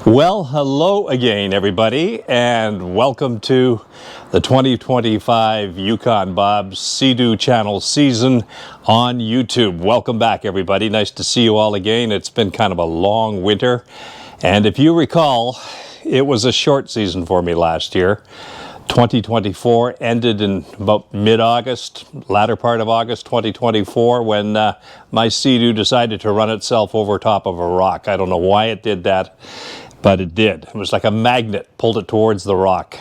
Well, hello again, everybody, and welcome to the 2025 Yukon Bob Seadoo channel season on YouTube. Welcome back, everybody. Nice to see you all again. It's been kind of a long winter, and if you recall, it was a short season for me last year. 2024 ended in about mid-August, latter part of August 2024, when my Seadoo decided to run itself over top of a rock. I don't know why it did that, but it did. It was like a magnet, pulled it towards the rock.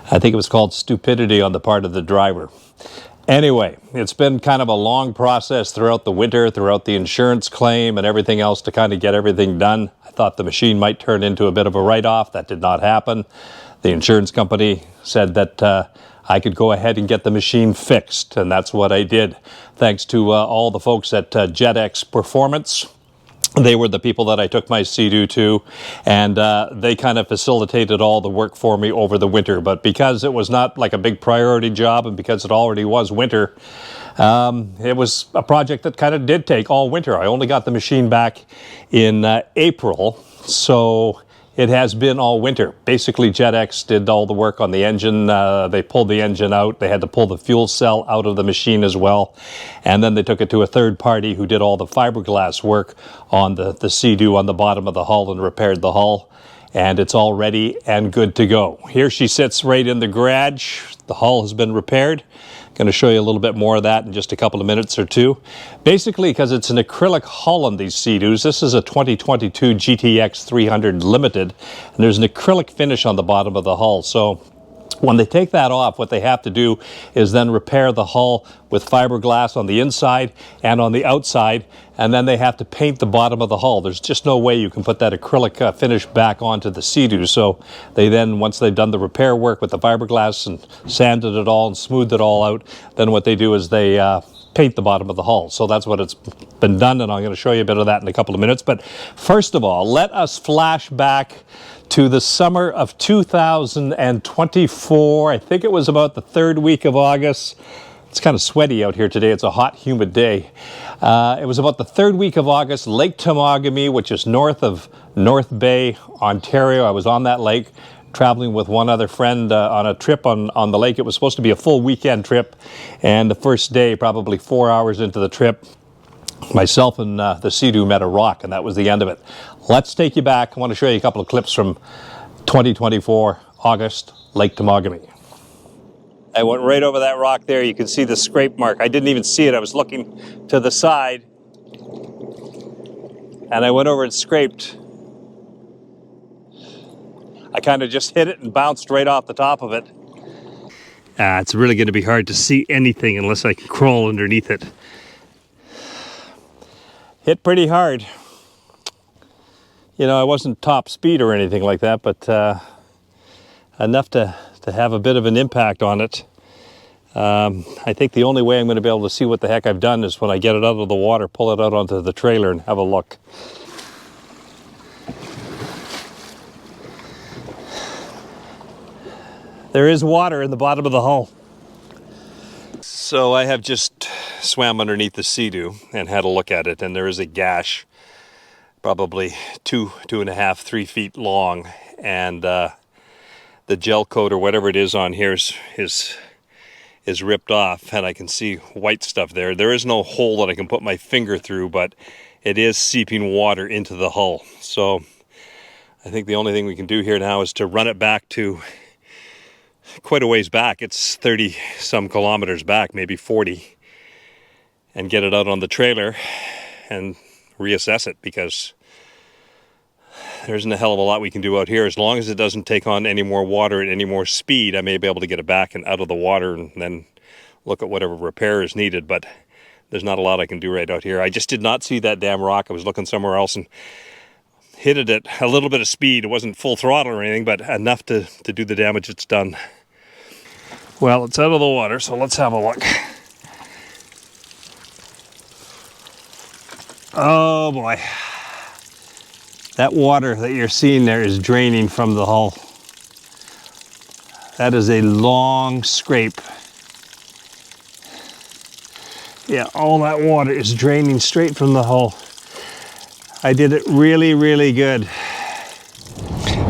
I think it was called stupidity on the part of the driver. Anyway, it's been kind of a long process throughout the winter, throughout the insurance claim and everything else to kind of get everything done. I thought the machine might turn into a bit of a write-off. That did not happen. The insurance company said that I could go ahead and get the machine fixed, and that's what I did. Thanks to all the folks at JetX Performance. They were the people that I took my Seadoo to, and they kind of facilitated all the work for me over the winter. But because it was not like a big priority job, and because it already was winter, it was a project that kind of did take all winter. I only got the machine back in April, so it has been all winter. Basically, JetX did all the work on the engine. They pulled the engine out. They had to pull the fuel cell out of the machine as well. And then they took it to a third party who did all the fiberglass work on the Seadoo on the bottom of the hull and repaired the hull. And it's all ready and good to go. Here she sits right in the garage. The hull has been repaired. Going to show you a little bit more of that in just a couple of minutes or two. Basically, because it's an acrylic hull on these Seadoos, this is a 2022 GTX 300 Limited, and there's an acrylic finish on the bottom of the hull. So when they take that off, what they have to do is then repair the hull with fiberglass on the inside and on the outside, and then they have to paint the bottom of the hull. There's just no way you can put that acrylic finish back onto the Seadoo. So they then, once they've done the repair work with the fiberglass and sanded it all and smoothed it all out, then what they do is they paint the bottom of the hull. So that's what it's been done, and I'm going to show you a bit of that in a couple of minutes. But first of all, let us flash back to the summer of 2024. I think it was about the third week of August. It's kind of sweaty out here today. It's a hot, humid day. It was about the third week of August, Lake Temagami, which is north of North Bay, Ontario. I was on that lake traveling with one other friend on a trip on the lake. It was supposed to be a full weekend trip, and the first day, probably 4 hours into the trip, myself and the Seadoo met a rock, and that was the end of it. Let's take you back. I want to show you a couple of clips from 2024, August, Lake Temagami. I went right over that rock there. You can see the scrape mark. I didn't even see it. I was looking to the side, and I went over and scraped. I kind of just hit it and bounced right off the top of it. It's really going to be hard to see anything unless I can crawl underneath it. Hit pretty hard. You know, I wasn't top speed or anything like that, but enough to have a bit of an impact on it. I think the only way I'm going to be able to see what the heck I've done is when I get it out of the water, pull it out onto the trailer and have a look. There is water in the bottom of the hull. So I have just swam underneath the Seadoo and had a look at it, and there is a gash, probably 2.5, 3 feet long, and the gel coat or whatever it is on here is ripped off, and I can see white stuff there. There is no hole that I can put my finger through, but it is seeping water into the hull. So I think the only thing we can do here now is to run it back to quite a ways back. It's 30 some kilometers back, maybe 40, and get it out on the trailer and reassess it, because there isn't a hell of a lot we can do out here. As long as it doesn't take on any more water at any more speed, I may be able to get it back and out of the water and then look at whatever repair is needed, but there's not a lot I can do right out here. I just did not see that damn rock. I was looking somewhere else and hit it at a little bit of speed. It wasn't full throttle or anything, but enough to do the damage it's done. Well, it's out of the water, so let's have a look. Oh boy. That water that you're seeing there is draining from the hull. That is a long scrape. Yeah, all that water is draining straight from the hull. I did it really, really good.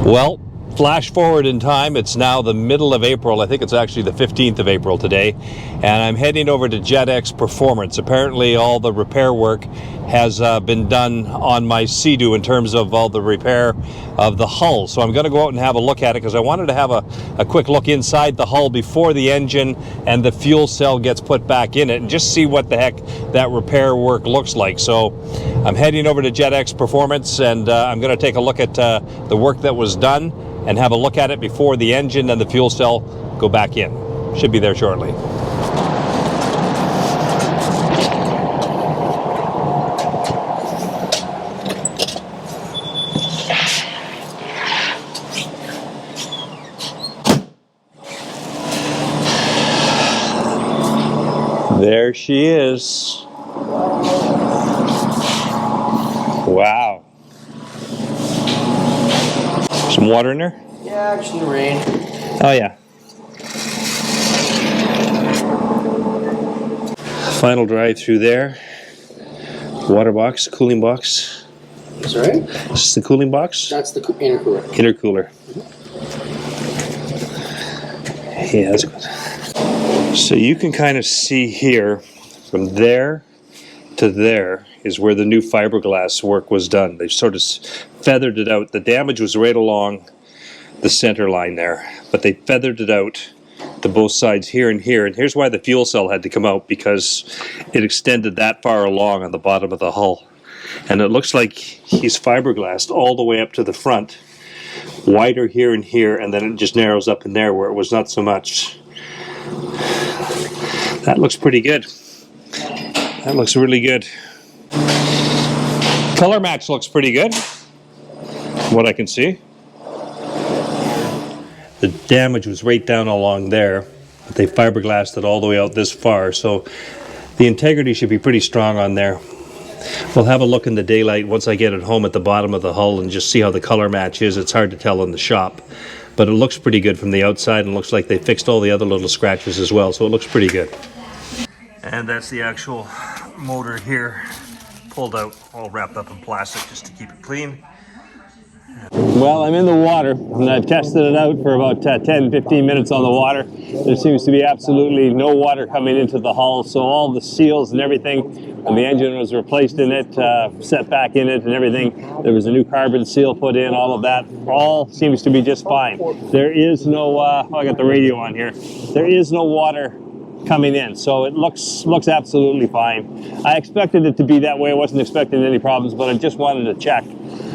Well, flash forward in time, it's now the middle of April. I think it's actually the 15th of April today, and I'm heading over to JetX Performance. Apparently all the repair work has been done on my Seadoo in terms of all the repair of the hull. So I'm going to go out and have a look at it because I wanted to have a quick look inside the hull before the engine and the fuel cell gets put back in it and just see what the heck that repair work looks like. So I'm heading over to JetX Performance, and I'm going to take a look at the work that was done and have a look at it before the engine and the fuel cell go back in. Should be there shortly. There she is. Wow. Some water in there? Yeah, just in the rain. Oh yeah. Final drive through there. Water box, cooling box. That's right. Is this the cooling box? That's the intercooler. Intercooler. Yeah, that's good. So you can kind of see here, from there to there is where the new fiberglass work was done. They sort of feathered it out. The damage was right along the center line there, but they feathered it out to both sides here and here. And here's why the fuel cell had to come out, because it extended that far along on the bottom of the hull. And it looks like he's fiberglassed all the way up to the front, wider here and here, and then it just narrows up in there where it was not so much. That looks pretty good. That looks really good. Color match looks pretty good, from what I can see. The damage was right down along there, but they fiberglassed it all the way out this far, so the integrity should be pretty strong on there. We'll have a look in the daylight once I get it home at the bottom of the hull and just see how the color match is. It's hard to tell in the shop, but it looks pretty good from the outside, and looks like they fixed all the other little scratches as well, so it looks pretty good. And that's the actual motor here, pulled out, all wrapped up in plastic just to keep it clean. Well, I'm in the water, and I've tested it out for about 10-15 minutes on the water. There seems to be absolutely no water coming into the hull, so all the seals and everything, and the engine was replaced in it, set back in it and everything. There was a new carbon seal put in, all of that. All seems to be just fine. There is no, I got the radio on here. There is no water coming in, so it looks absolutely fine. I expected it to be that way. I wasn't expecting any problems, but I just wanted to check.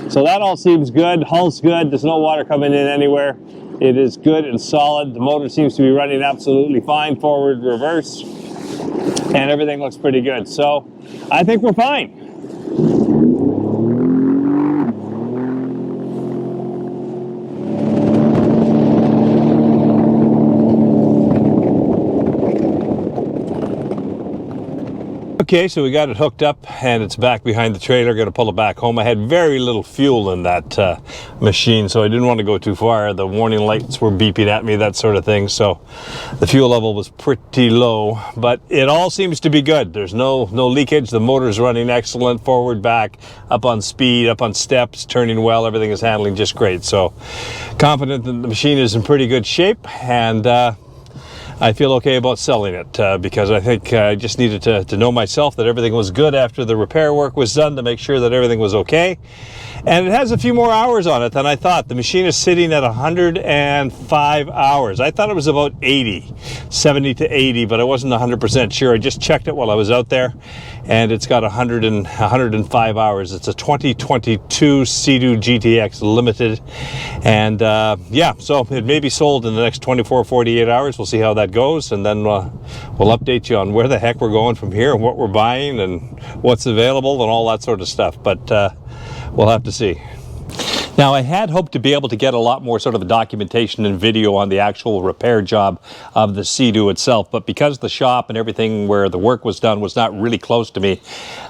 So that all seems good. Hull's good. There's no water coming in anywhere. It is good and solid. The motor seems to be running absolutely fine, forward, reverse, and everything looks pretty good. So I think we're fine. Okay, so we got it hooked up and it's back behind the trailer. Going to pull it back home. I had very little fuel in that machine, so I didn't want to go too far. The warning lights were beeping at me, that sort of thing. So the fuel level was pretty low, but it all seems to be good. There's no leakage. The motor's running excellent, forward, back, up on speed, up on steps, turning well. Everything is handling just great. So confident that the machine is in pretty good shape, and I feel okay about selling it because I think I just needed to know myself that everything was good after the repair work was done, to make sure that everything was okay. And it has a few more hours on it than I thought. The machine is sitting at 105 hours. I thought it was about 70 to 80, but I wasn't 100% sure. I just checked it while I was out there, and it's got 105 hours. It's a 2022 Seadoo GTX Limited, and yeah, so it may be sold in the next 24, 48 hours. We'll see how that goes, and then we'll update you on where the heck we're going from here and what we're buying and what's available and all that sort of stuff. But we'll have to see. Now, I had hoped to be able to get a lot more sort of documentation and video on the actual repair job of the Seadoo itself, but because the shop and everything where the work was done was not really close to me,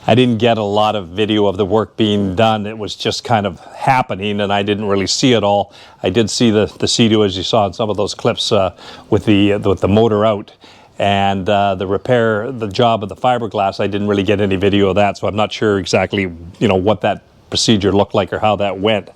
I didn't get a lot of video of the work being done. It was just kind of happening, and I didn't really see it all. I did see the Seadoo, as you saw in some of those clips, with the motor out. And the job of the fiberglass, I didn't really get any video of that, so I'm not sure exactly, what that procedure looked like or how that went.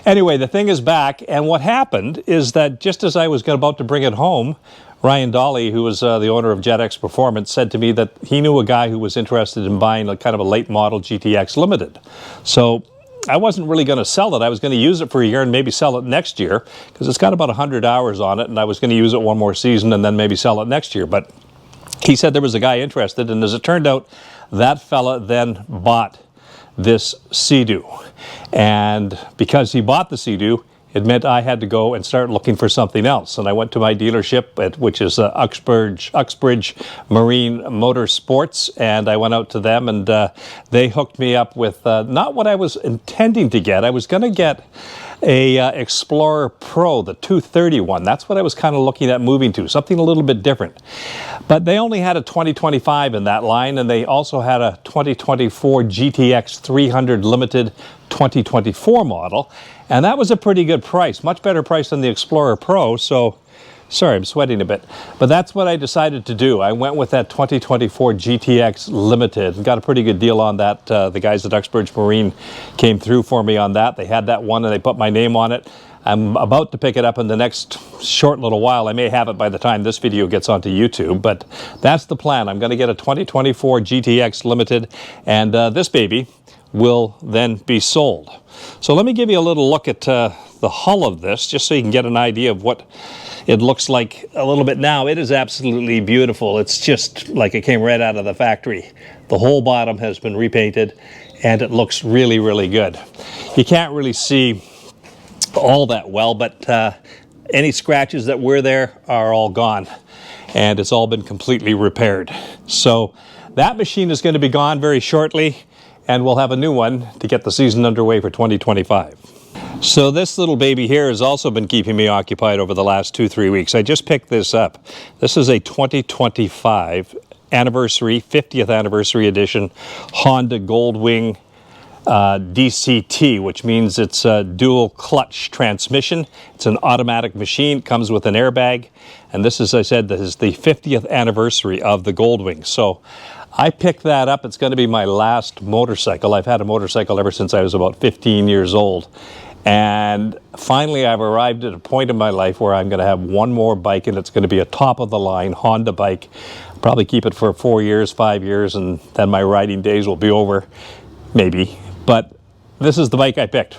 Anyway, the thing is back, and what happened is that just as I was about to bring it home, Ryan Dolly, who was the owner of JetX Performance, said to me that he knew a guy who was interested in buying a kind of a late model GTX Limited. So I wasn't really going to sell it. I was going to use it for a year and maybe sell it next year, because it's got about 100 hours on it, and I was going to use it one more season and then maybe sell it next year. But he said there was a guy interested, and as it turned out, that fella then bought this Seadoo. And because he bought the Seadoo, it meant I had to go and start looking for something else. And I went to my dealership, which is Uxbridge Marine Motorsports, and I went out to them, and they hooked me up with not what I was intending to get. I was going to get a Explorer Pro, the 231. That's what I was kind of looking at moving to, something a little bit different. But they only had a 2025 in that line, and they also had a 2024 GTX 300 Limited 2024 model, and that was a pretty good price, much better price than the Explorer Pro. So, sorry, I'm sweating a bit, but that's what I decided to do. I went with that 2024 GTX Limited and got a pretty good deal on that. The guys at Uxbridge Marine came through for me on that. They had that one and they put my name on it. I'm about to pick it up in the next short little while. I may have it by the time this video gets onto YouTube, but that's the plan. I'm going to get a 2024 GTX Limited, and this baby will then be sold. So let me give you a little look at the hull of this, just so you can get an idea of what it looks like a little bit now. It is absolutely beautiful. It's just like it came right out of the factory. The whole bottom has been repainted, and it looks really, really good. You can't really see all that well, but any scratches that were there are all gone, and it's all been completely repaired. So that machine is going to be gone very shortly, and we'll have a new one to get the season underway for 2025. So this little baby here has also been keeping me occupied over the last 2-3 weeks. I just picked this up. This is a 2025 anniversary, 50th anniversary edition Honda Goldwing DCT, which means it's a dual clutch transmission. It's an automatic machine, comes with an airbag, and this, as I said, this is the 50th anniversary of the Goldwing. So I picked that up. It's going to be my last motorcycle. I've had a motorcycle ever since I was about 15 years old. And finally, I've arrived at a point in my life where I'm going to have one more bike, and it's going to be a top-of-the-line Honda bike. I'll probably keep it for 4 years, 5 years, and then my riding days will be over, maybe. But this is the bike I picked,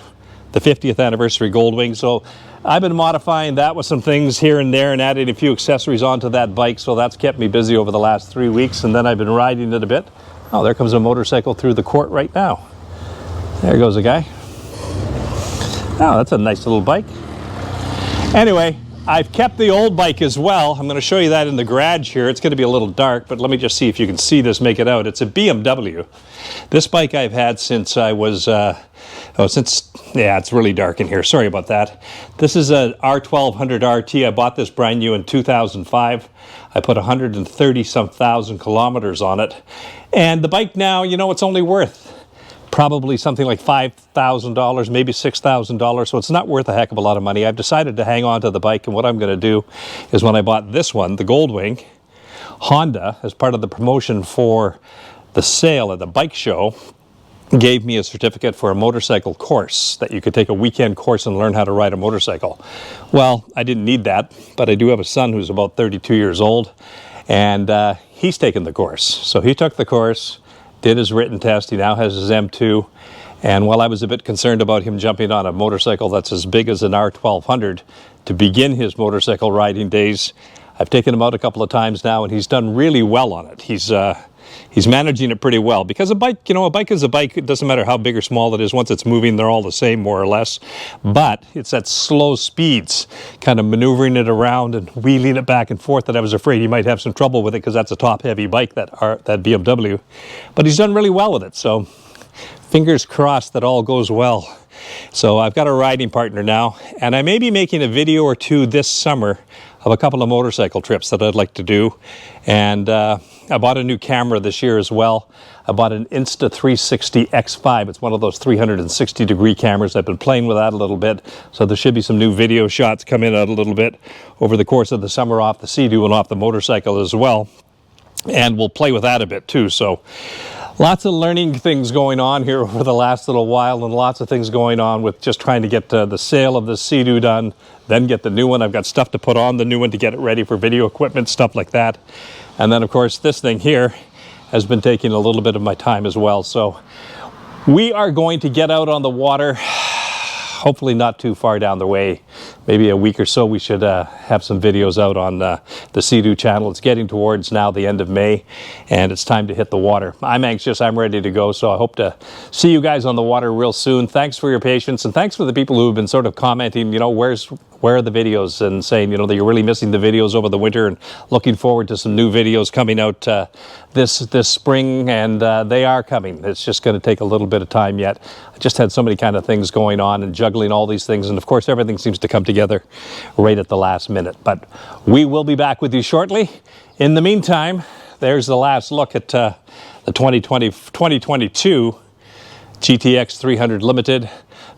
the 50th anniversary Goldwing. So I've been modifying that with some things here and there and adding a few accessories onto that bike. So that's kept me busy over the last 3 weeks. And then I've been riding it a bit. Oh, there comes a motorcycle through the court right now. There goes a guy. Oh, that's a nice little bike. Anyway, I've kept the old bike as well. I'm going to show you that in the garage here. It's going to be a little dark, but let me just see if you can see this, make it out. It's a BMW. This bike I've had since I was, yeah, it's really dark in here. Sorry about that. This is a R1200 RT. I bought this brand new in 2005. I put 130-some thousand kilometers on it. And the bike now, you know, it's only worth probably something like $5,000, maybe $6,000, so it's not worth a heck of a lot of money. I've decided to hang on to the bike, and what I'm going to do is when I bought this one, the Goldwing, Honda, as part of the promotion for the sale at the bike show, gave me a certificate for a motorcycle course, that you could take a weekend course and learn how to ride a motorcycle. Well, I didn't need that, but I do have a son who's about 32 years old, and he's taken the course. So he took the course, did his written test. He now has his M2, and while I was a bit concerned about him jumping on a motorcycle that's as big as an R1200 to begin his motorcycle riding days, I've taken him out a couple of times now, and he's done really well on it. He's managing it pretty well, because a bike, you know, a bike is a bike. It doesn't matter how big or small it is. Once it's moving, they're all the same, more or less. But it's at slow speeds, kind of maneuvering it around and wheeling it back and forth, that I was afraid he might have some trouble with it, because that's a top-heavy bike, that BMW. But he's done really well with it, so fingers crossed that all goes well. So I've got a riding partner now, and I may be making a video or two this summer of a couple of motorcycle trips that I'd like to do. And I bought a new camera this year as well. I bought an Insta360 X5. It's one of those 360-degree cameras. I've been playing with that a little bit, so there should be some new video shots coming out a little bit over the course of the summer off the Seadoo and off the motorcycle as well. And we'll play with that a bit too. So Lots of learning things going on here over the last little while, and lots of things going on with just trying to get the sale of the Seadoo done, then get the new one. I've got stuff to put on the new one to get it ready for video equipment, stuff like that. And then, of course, this thing here has been taking a little bit of my time as well. So we are going to get out on the water, hopefully not too far down the way. Maybe a week or so we should have some videos out on the Seadoo channel. It's getting towards now the end of May, and it's time to hit the water. I'm anxious, I'm ready to go, so I hope to see you guys on the water real soon. Thanks for your patience, and thanks for the people who have been sort of commenting, you know, where are the videos, and saying, you know, that you're really missing the videos over the winter and looking forward to some new videos coming out this spring, and they are coming. It's just going to take a little bit of time yet. I just had so many kind of things going on and juggling all these things, and of course everything seems to come together right at the last minute. But we will be back with you shortly. In the meantime, there's the last look at the 2022 GTX 300 Limited.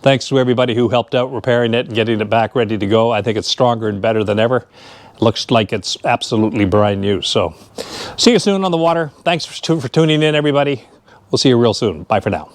Thanks to everybody who helped out repairing it and getting it back ready to go. I think it's stronger and better than ever. It looks like it's absolutely brand new. So see you soon on the water. Thanks for tuning in, everybody. We'll see you real soon. Bye for now.